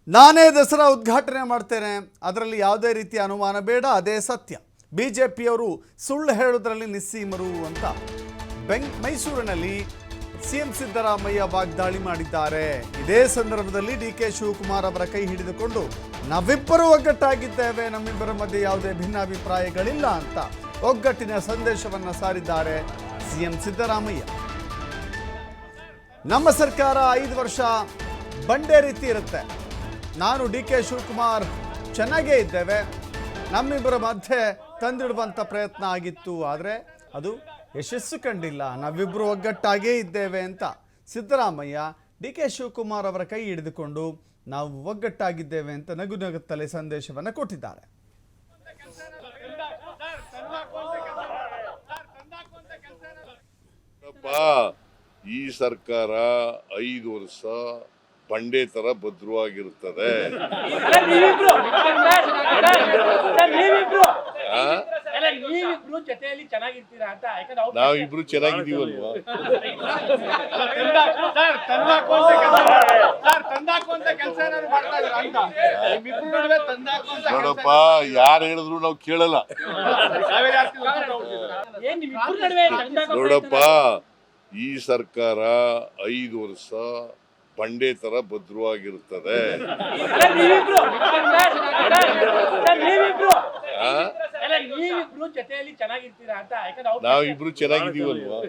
ನಾನೇ ದಸರಾ ಉದ್ಘಾಟನೆ ಮಾಡ್ತೇನೆ, ಅದರಲ್ಲಿ ಯಾವುದೇ ರೀತಿಯ ಅನುಮಾನ ಬೇಡ, ಅದೇ ಸತ್ಯ. ಬಿಜೆಪಿಯವರು ಸುಳ್ಳು ಹೇಳೋದ್ರಲ್ಲಿ ನಿಸ್ಸೀಮರು ಅಂತ ಮೈಸೂರಿನಲ್ಲಿ ಸಿಎಂ ಸಿದ್ದರಾಮಯ್ಯ ವಾಗ್ದಾಳಿ ಮಾಡಿದ್ದಾರೆ. ಇದೇ ಸಂದರ್ಭದಲ್ಲಿ ಡಿ.ಕೆ. ಶಿವಕುಮಾರ್ ಅವರ ಕೈ ಹಿಡಿದುಕೊಂಡು ನಾವಿಬ್ಬರು ಒಗ್ಗಟ್ಟಾಗಿದ್ದೇವೆ, ನಮ್ಮಿಬ್ಬರ ಮಧ್ಯೆ ಯಾವುದೇ ಭಿನ್ನಾಭಿಪ್ರಾಯಗಳಿಲ್ಲ ಅಂತ ಒಗ್ಗಟ್ಟಿನ ಸಂದೇಶವನ್ನು ಸಾರಿದ್ದಾರೆ ಸಿಎಂ ಸಿದ್ದರಾಮಯ್ಯ. ನಮ್ಮ ಸರ್ಕಾರ 5 ವರ್ಷ ಬಂಡೆ ರೀತಿ ಇರುತ್ತೆ. ನಾನು ಡಿ.ಕೆ. ಶಿವಕುಮಾರ್ ಚೆನ್ನಾಗೇ ಇದ್ದೇವೆ, ನಮ್ಮಿಬ್ಬರ ಮಧ್ಯೆ ತಂದಿಡುವಂಥ ಪ್ರಯತ್ನ ಆಗಿತ್ತು, ಆದರೆ ಅದು ಯಶಸ್ಸು ಕಂಡಿಲ್ಲ, ನಾವಿಬ್ಬರು ಒಗ್ಗಟ್ಟಾಗೇ ಇದ್ದೇವೆ ಅಂತ ಸಿದ್ದರಾಮಯ್ಯ ಡಿ.ಕೆ. ಶಿವಕುಮಾರ್ ಅವರ ಕೈ ಹಿಡಿದುಕೊಂಡು ನಾವು ಒಗ್ಗಟ್ಟಾಗಿದ್ದೇವೆ ಅಂತ ನಗುನಗುತ್ತಲೇ ಸಂದೇಶವನ್ನು ಕೊಟ್ಟಿದ್ದಾರೆ. ಈ ಸರ್ಕಾರ 5 ವರ್ಷ ಬಂಡೆ ತರ ಭದ್ರವಾಗಿರುತ್ತದೆ. ನಾವಿಬ್ರು ಚೆನ್ನಾಗಿದ್ದೀವಲ್ವಾ? ನೋಡಪ್ಪ, ಯಾರು ಹೇಳಿದ್ರು ನಾವು ಕೇಳಲ್ಲ. ನೋಡಪ್ಪ, ಈ ಸರ್ಕಾರ 5 ವರ್ಷ ಬಂಡೆ ತರ ಭದ್ರವಾಗಿರುತ್ತದೆ. ನಾವಿಬ್ರು ಚೆನ್ನಾಗಿದ್ದೀವಲ್ವಾ?